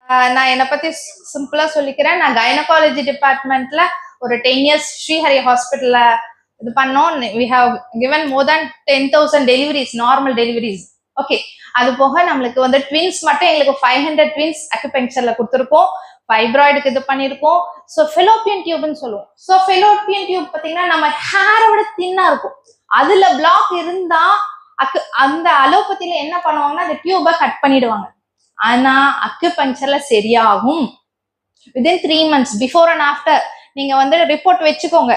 நான் என்னை பத்தி சிம்பிளா சொல்லிக்கிறேன். நான் கைனகாலஜி டிபார்ட்மெண்ட்ல ஒரு 10 இயர்ஸ் ஸ்ரீஹரி ஹாஸ்பிட்டல்ல இது பண்ணோம். We have given more than 10,000 deliveries, normal deliveries. Okay, அது போக நம்மளுக்கு வந்து ட்வின்ஸ் மட்டும் எங்களுக்கு 500 ட்வின்ஸ் அக்குபங்க்சர்ல கொடுத்துருக்கோம். ஃபைப்ராய்டுக்கு இது பண்ணியிருக்கோம். ஸோ ஃபெலோப்பியன் டியூப்னு சொல்லுவோம். ஸோ ஃபெலோப்பியன் டியூப் பார்த்தீங்கன்னா நம்ம ஹேரோட தின்னா இருக்கும். அதுல பிளாக் இருந்தா அந்த அலோபதியில என்ன பண்ணுவாங்கன்னா அந்த டியூபை கட் பண்ணிடுவாங்க. ஆனா அக்குபங்க்சர்ல சரியாகும். Within 3 months before and after நீங்க வந்து ரிப்போர்ட் வச்சுக்கோங்க.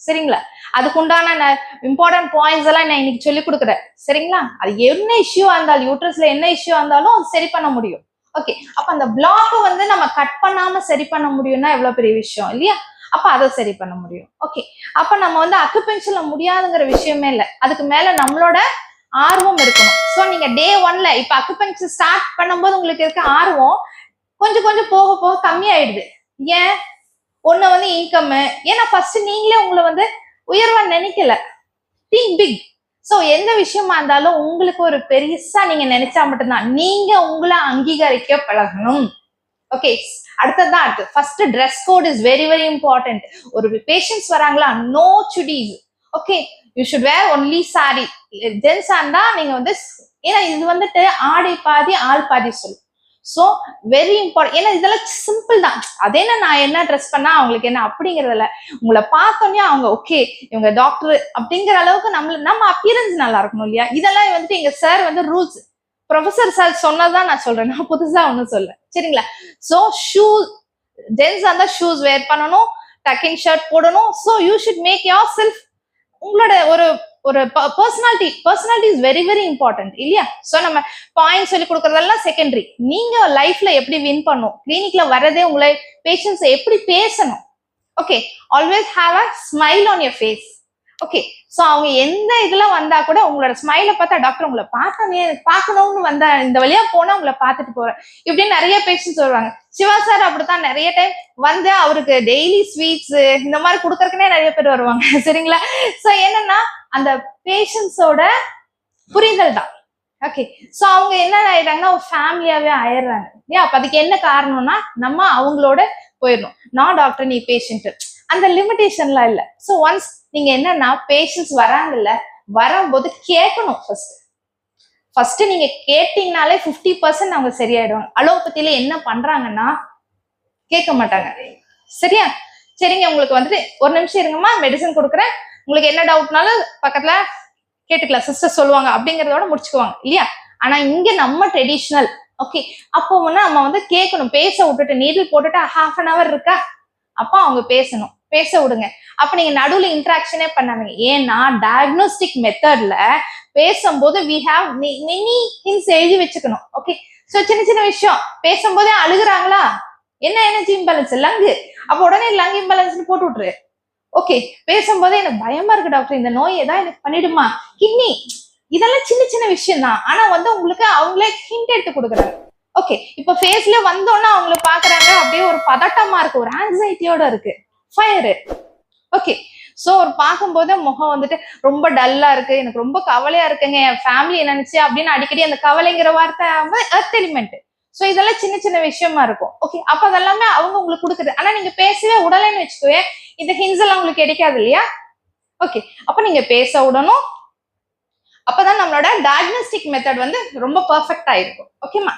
சரிங்களா? அதுக்கு உண்டான இம்பார்ட்டன்ட் பாயிண்ட்ஸ் எல்லாம் நான் இன்னைக்கு சொல்லி கொடுக்குறேன். சரிங்களா? அது என்ன இஷ்யூ இருந்தாலும், யூட்ரஸ்ல என்ன இஷ்யூ இருந்தாலும் அது சரி பண்ண முடியும். ஓகே, அப்ப அந்த பிளாக் வந்து நம்ம கட் பண்ணாம சரி பண்ண முடியும்னா எவ்வளவு பெரிய விஷயம் இல்லையா? அப்ப அதை சரி பண்ண முடியும். ஓகே, அப்ப நம்ம வந்து அக்குபங்க்சர்ல முடியாதுங்கிற விஷயமே இல்லை. அதுக்கு மேல நம்மளோட ஆர்வம் இருக்கணும். ஸோ நீங்க டே 1ல இப்ப அக்குபங்க்சர் ஸ்டார்ட் பண்ணும்போது உங்களுக்கு இருக்க ஆர்வம் கொஞ்சம் கொஞ்சம் போக போக கம்மியாயிடுது. ஏன்? ஒண்ணு வந்து இன்கம். ஏன்னா ஃபர்ஸ்ட் நீங்களே உங்களை வந்து உயர்வா நினைக்கல. Think big. ஸோ எந்த விஷயமா இருந்தாலும் உங்களுக்கு ஒரு பெருசா நீங்க நினைச்சா மட்டும்தான். நீங்க உங்களை அங்கீகரிக்க பழகணும். ஓகே, அடுத்ததான் அடுத்து first dress code is very very important. ஒரு பேஷண்ட்ஸ் வராங்களா, no chudis. Okay, you should wear only sari. Gents ஆண்டா நீங்க வந்து, ஏன்னா இது வந்துட்டு ஆடை பாதி ஆள் பாதி சொல்லும். So very important. ஏன்னா இதெல்லாம் சிம்பிள் தான். அதே நான் என்ன ட்ரெஸ் பண்ணா அவங்களுக்கு என்ன அப்படிங்கறதுல உங்களை பார்த்தோன்னே அவங்க ஓகே இவங்க டாக்டர் அப்படிங்கிற அளவுக்கு நம்ம அப்பியரன்ஸ் நல்லா இருக்கணும் இல்லையா? இதெல்லாம் வந்துட்டு எங்க சார் வந்து ரூல்ஸ், ப்ரொஃபசர் சார் சொன்னதான் நான் சொல்றேன். நான் புதுசா ஒன்னும் சொல்ல. சரிங்களா? ஸோ ஷூஸ், ஜென்ஸ் அந்த ஷூஸ் வேர் பண்ணணும், டக்கிங் ஷர்ட் போடணும். So you should make yourself, உங்களோட ஒரு personality is very very important இல்லையா? ஸோ நம்ம பாயிண்ட் சொல்லி கொடுக்கறதெல்லாம் செகண்டரி. நீங்க லைஃப்ல எப்படி வின் பண்ணும், கிளினிக்ல வரதே உங்களை பேஷண்ட்ஸ் எப்படி பேசணும். Okay, always have a smile on your face. Okay, so அவங்க எந்த இதுல வந்தா கூட உங்களோட ஸ்மைலை பார்த்தா டாக்டர் உங்களை பார்த்தோன்னே பார்க்கணும்னு வந்தா இந்த வழியா போனா உங்களை பார்த்துட்டு போறேன் இப்படின்னு நிறைய பேஷண்ட்ஸ் வருவாங்க. சிவா சார் அப்படித்தான் நிறைய டைம் வந்து அவருக்கு டெய்லி ஸ்வீட்ஸ் இந்த மாதிரி கொடுக்கறதுக்குனே நிறைய பேர் வருவாங்க. சரிங்களா? ஸோ என்னன்னா அந்த பேஷண்ட்ஸோட புரிதல் தான். ஓகே, ஸோ அவங்க என்ன ஆயிடுறாங்கன்னா ஒரு ஃபேமிலியாவே ஆயிடுறாங்க. ஏன்? அப்ப அதுக்கு என்ன காரணம்னா நம்ம அவங்களோட போயிடணும். நான் டாக்டர், நீ பேஷண்ட், அந்த லிமிடேஷன்லாம் இல்லை. ஸோ ஒன்ஸ் நீங்க என்னன்னா பேஷண்ட்ஸ் வராங்கல்ல, வரும்போது கேட்கணும். ஃபர்ஸ்ட் நீங்க கேட்டீங்கனாலே 50% அவங்க சரியாயிடுவாங்க. அலோபதியில என்ன பண்றாங்கன்னா கேட்க மாட்டாங்க. சரியா? சரிங்க, உங்களுக்கு வந்துட்டு ஒரு நிமிஷம் இருங்கம்மா, மெடிசன் கொடுக்குறேன், உங்களுக்கு என்ன டவுட்னாலும் பக்கத்துல கேட்டுக்கலாம், சிஸ்டர் சொல்லுவாங்க அப்படிங்கறதோட முடிச்சுக்குவாங்க இல்லையா? ஆனா இங்க நம்ம ட்ரெடிஷ்னல். ஓகே, அப்போ வந்து நம்ம வந்து கேட்கணும். பேச விட்டுட்டு நீடில் போட்டுட்டு 1/2 hour இருக்கா, அப்ப அவங்க பேசணும், பேச விடுங்க. அப்ப நீங்க நடுவுல இன்ட்ராக்ஷனே பண்ணாதீங்க. ஏன்னா டயக்னோஸ்டிக் மெத்தட்ல பேசும்போது வி ஹாவ் மெனி திங்ஸ் எழுதி வச்சுக்கணும். ஓகே, ஸோ சின்ன சின்ன விஷயம் பேசும்போதே அழுகுறாங்களா, என்ன எனர்ஜி இம்பேலன்ஸ், லங்கு, அப்ப உடனே லங் இம்பேலன்ஸ் போட்டு விட்டுரு. ஓகே, பேசும்போதே எனக்கு பயமா இருக்கு டாக்டர், இந்த நோய் ஏதாவது எனக்கு பண்ணிடுமா, கிட்னி, இதெல்லாம் சின்ன சின்ன விஷயம் தான். ஆனா வந்து உங்களுக்கு அவங்களே ஹிண்ட் எடுத்து கொடுக்குறாங்க. ஓகே, இப்ப ஃபேஸ்ல வந்தோன்னா அவங்கள பாக்குறாங்க, அப்படியே ஒரு பதட்டமா இருக்கு, ஒரு ஆன்சைட்டியோட இருக்கு, ஃபயரு. ஓகே, ஸோ ஒரு பார்க்கும்போது முகம் வந்துட்டு ரொம்ப டல்லா இருக்கு, எனக்கு ரொம்ப கவலையா இருக்குங்க, என் ஃபேமிலி நினைச்சு அப்படின்னு அடிக்கடி அந்த கவலைங்கிற வார்த்தை எர்த் எலிமெண்ட். ஸோ இதெல்லாம் சின்ன சின்ன விஷயமா இருக்கும். ஓகே, அப்ப அதெல்லாமே அவங்க உங்களுக்கு கொடுக்குது. ஆனா நீங்க பேசவே உடலைன்னு வச்சுக்கோயே, இந்த ஹின்ஸ் எல்லாம் உங்களுக்கு கிடைக்காது இல்லையா? ஓகே, அப்ப நீங்க பேச விடணும். அப்பதான் நம்மளோட டயக்னோஸ்டிக் மெத்தட் வந்து ரொம்ப பெர்ஃபெக்டா இருக்கும். ஓகேமா?